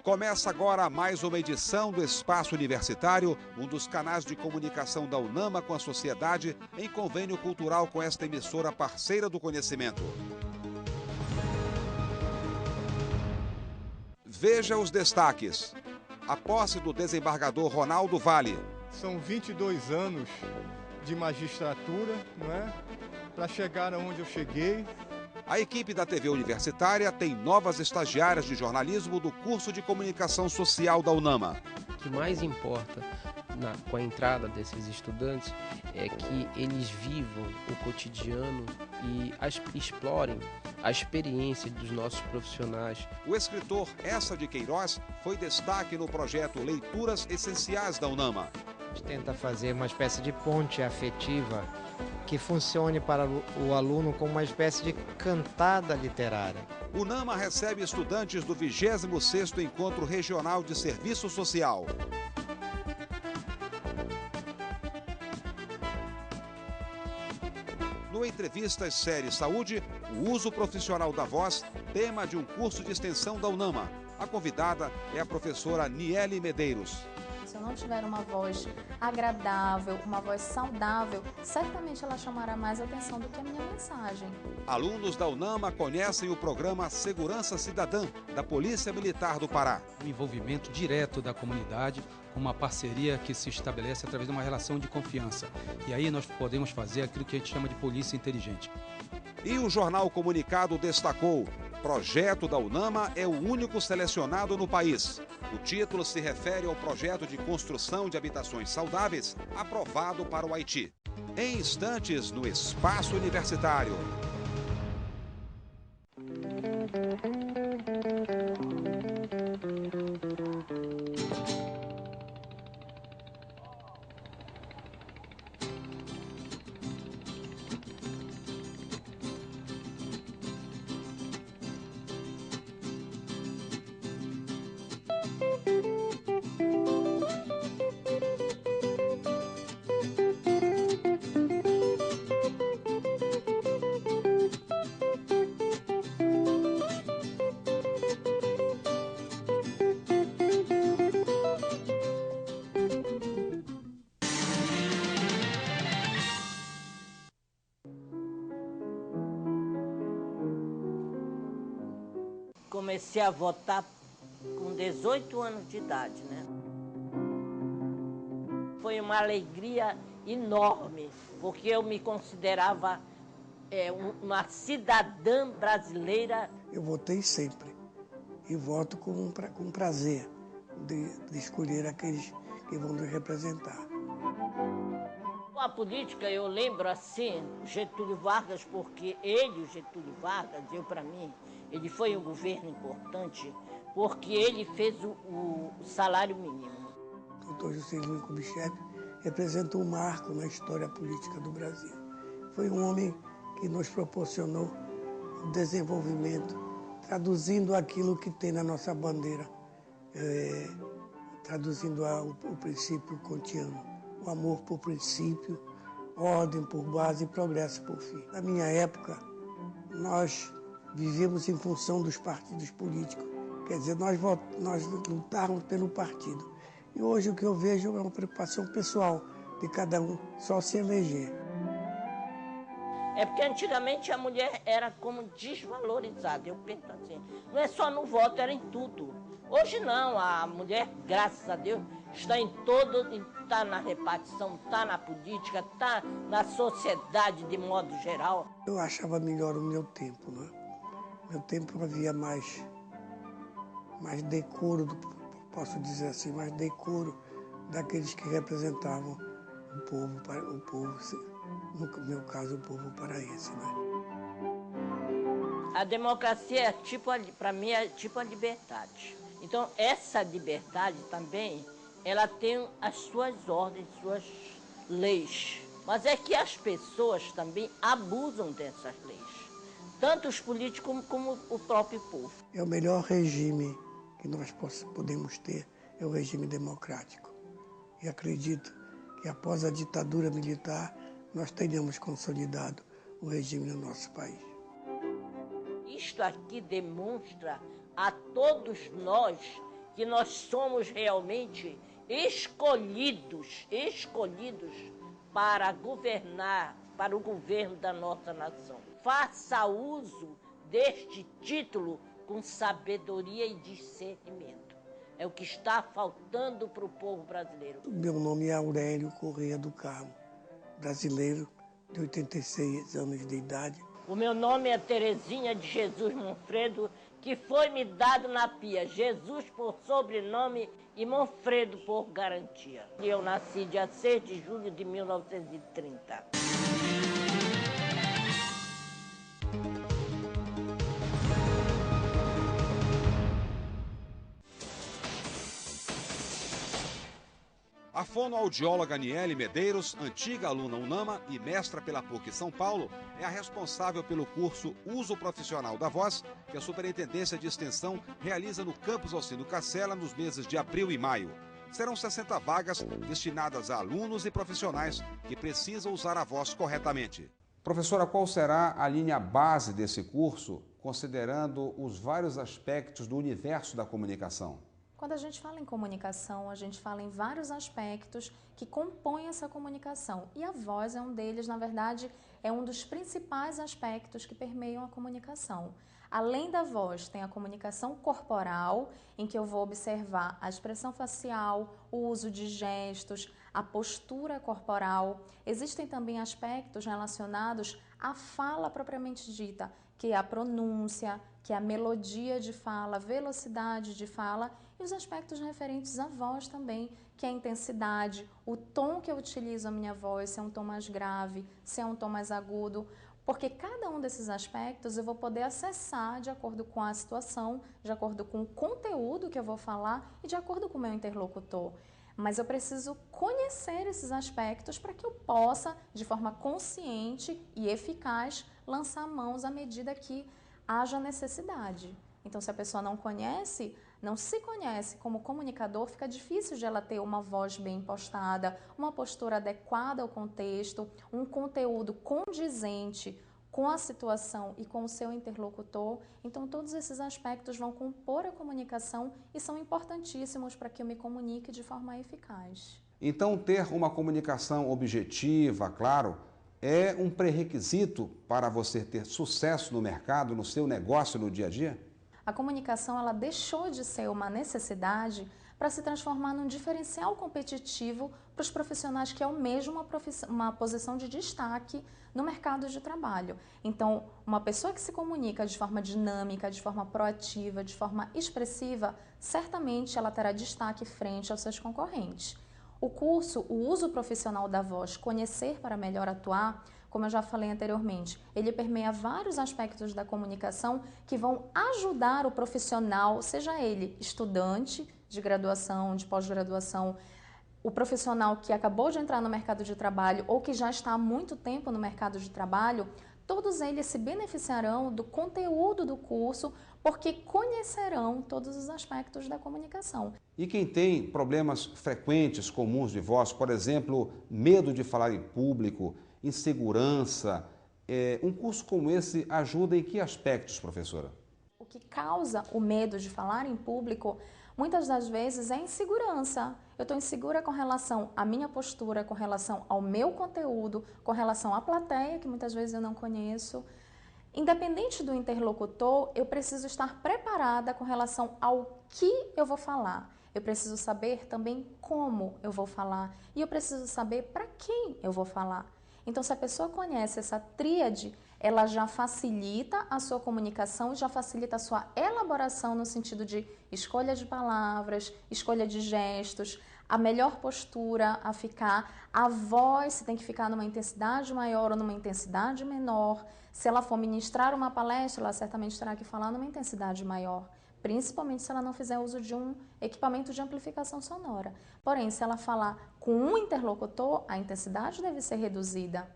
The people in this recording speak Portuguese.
Começa agora mais uma edição do Espaço Universitário, um dos canais de comunicação da UNAMA com a sociedade, em convênio cultural com esta emissora parceira do conhecimento. Veja os destaques. A posse do desembargador Ronaldo Vale. São 22 anos de magistratura, não é? Para chegar aonde eu cheguei. A equipe da TV Universitária tem novas estagiárias de jornalismo do curso de comunicação social da UNAMA. O que mais importa com a entrada desses estudantes é que eles vivam o cotidiano e explorem a experiência dos nossos profissionais. O escritor Essa de Queiroz foi destaque no projeto Leituras Essenciais da UNAMA. A gente tenta fazer uma espécie de ponte afetiva que funcione para o aluno como uma espécie de cantada literária. UNAMA recebe estudantes do 26º Encontro Regional de Serviço Social. No Entrevistas Série Saúde, o uso profissional da voz, tema de um curso de extensão da UNAMA. A convidada é a professora Niele Medeiros. Se eu não tiver uma voz agradável, uma voz saudável, certamente ela chamará mais atenção do que a minha mensagem. Alunos da UNAMA conhecem o programa Segurança Cidadã, da Polícia Militar do Pará. O envolvimento direto da comunidade, com uma parceria que se estabelece através de uma relação de confiança. E aí nós podemos fazer aquilo que a gente chama de polícia inteligente. E o Jornal Comunicado destacou: projeto da UNAMA é o único selecionado no país. O título se refere ao projeto de construção de habitações saudáveis aprovado para o Haiti. Em instantes, no Espaço Universitário. Comecei a votar com 18 anos de idade, né? Foi uma alegria enorme, porque eu me considerava uma cidadã brasileira. Eu votei sempre e voto com prazer de escolher aqueles que vão nos representar. A política, eu lembro assim, Getúlio Vargas, porque ele, o Getúlio Vargas, para mim, ele foi um governo importante porque ele fez o salário mínimo. O Dr. Juscelino Kubitschek representa um marco na história política do Brasil. Foi um homem que nos proporcionou o desenvolvimento, traduzindo aquilo que tem na nossa bandeira, traduzindo o princípio kantiano, o amor por princípio, ordem por base e progresso por fim. Na minha época, nós vivíamos em função dos partidos políticos. Quer dizer, nós lutávamos pelo partido. E hoje o que eu vejo é uma preocupação pessoal de cada um só se eleger. É porque antigamente a mulher era como desvalorizada. Eu penso assim, não é só no voto, era em tudo. Hoje não, a mulher, graças a Deus, está em todo, está na repartição, está na política, está na sociedade de modo geral. Eu achava melhor o meu tempo, né? No meu tempo havia mais decoro, posso dizer assim, mais decoro daqueles que representavam o povo, no meu caso, o povo paraense, né? A democracia, para mim, é tipo a liberdade. Então, essa liberdade também, ela tem as suas ordens, suas leis. Mas é que as pessoas também abusam dessas leis. Tanto os políticos como o próprio povo. É o melhor regime que nós podemos ter, é o regime democrático. E acredito que após a ditadura militar, nós tenhamos consolidado o regime no nosso país. Isto aqui demonstra a todos nós que nós somos realmente escolhidos para governar, para o governo da nossa nação. Faça uso deste título com sabedoria e discernimento. É o que está faltando para o povo brasileiro. Meu nome é Aurélio Corrêa do Carmo, brasileiro de 86 anos de idade. O meu nome é Terezinha de Jesus Monfredo, que foi me dado na pia, Jesus por sobrenome e Monfredo por garantia. Eu nasci dia 6 de julho de 1930. A fonoaudióloga Aniele Medeiros, antiga aluna UNAMA e mestra pela PUC São Paulo, é a responsável pelo curso Uso Profissional da Voz, que a Superintendência de Extensão realiza no campus Alcindo Caccella nos meses de abril e maio. Serão 60 vagas destinadas a alunos e profissionais que precisam usar a voz corretamente. Professora, qual será a linha base desse curso, considerando os vários aspectos do universo da comunicação? Quando a gente fala em comunicação, a gente fala em vários aspectos que compõem essa comunicação. E a voz é um deles, na verdade, é um dos principais aspectos que permeiam a comunicação. Além da voz, tem a comunicação corporal, em que eu vou observar a expressão facial, o uso de gestos, a postura corporal. Existem também aspectos relacionados à fala propriamente dita, que é a pronúncia, que é a melodia de fala, a velocidade de fala, e os aspectos referentes à voz também, que é a intensidade, o tom que eu utilizo a minha voz, se é um tom mais grave, se é um tom mais agudo, porque cada um desses aspectos eu vou poder acessar de acordo com a situação, de acordo com o conteúdo que eu vou falar e de acordo com o meu interlocutor. Mas eu preciso conhecer esses aspectos para que eu possa, de forma consciente e eficaz, lançar mãos à medida que haja necessidade. Então, se a pessoa não se conhece como comunicador, fica difícil de ela ter uma voz bem impostada, uma postura adequada ao contexto, um conteúdo condizente com a situação e com o seu interlocutor. Então, todos esses aspectos vão compor a comunicação e são importantíssimos para que eu me comunique de forma eficaz. Então, ter uma comunicação objetiva, claro, é um pré-requisito para você ter sucesso no mercado, no seu negócio, no dia a dia? A comunicação ela deixou de ser uma necessidade para se transformar num diferencial competitivo para os profissionais que almejam uma posição de destaque no mercado de trabalho. Então, uma pessoa que se comunica de forma dinâmica, de forma proativa, de forma expressiva, certamente ela terá destaque frente aos seus concorrentes. O curso, o uso profissional da voz, conhecer para melhor atuar, como eu já falei anteriormente, ele permeia vários aspectos da comunicação que vão ajudar o profissional, seja ele estudante de graduação, de pós-graduação, o profissional que acabou de entrar no mercado de trabalho ou que já está há muito tempo no mercado de trabalho, todos eles se beneficiarão do conteúdo do curso porque conhecerão todos os aspectos da comunicação. E quem tem problemas frequentes, comuns de voz, por exemplo, medo de falar em público, insegurança, um curso como esse ajuda em que aspectos, professora? O que causa o medo de falar em público, muitas das vezes, é insegurança. Eu estou insegura com relação à minha postura, com relação ao meu conteúdo, com relação à plateia, que muitas vezes eu não conheço. Independente do interlocutor, eu preciso estar preparada com relação ao que eu vou falar. Eu preciso saber também como eu vou falar e eu preciso saber para quem eu vou falar. Então, se a pessoa conhece essa tríade, ela já facilita a sua comunicação, já facilita a sua elaboração no sentido de escolha de palavras, escolha de gestos, a melhor postura a ficar, a voz se tem que ficar numa intensidade maior ou numa intensidade menor. Se ela for ministrar uma palestra, ela certamente terá que falar numa intensidade maior, principalmente se ela não fizer uso de um equipamento de amplificação sonora. Porém, se ela falar com um interlocutor, a intensidade deve ser reduzida.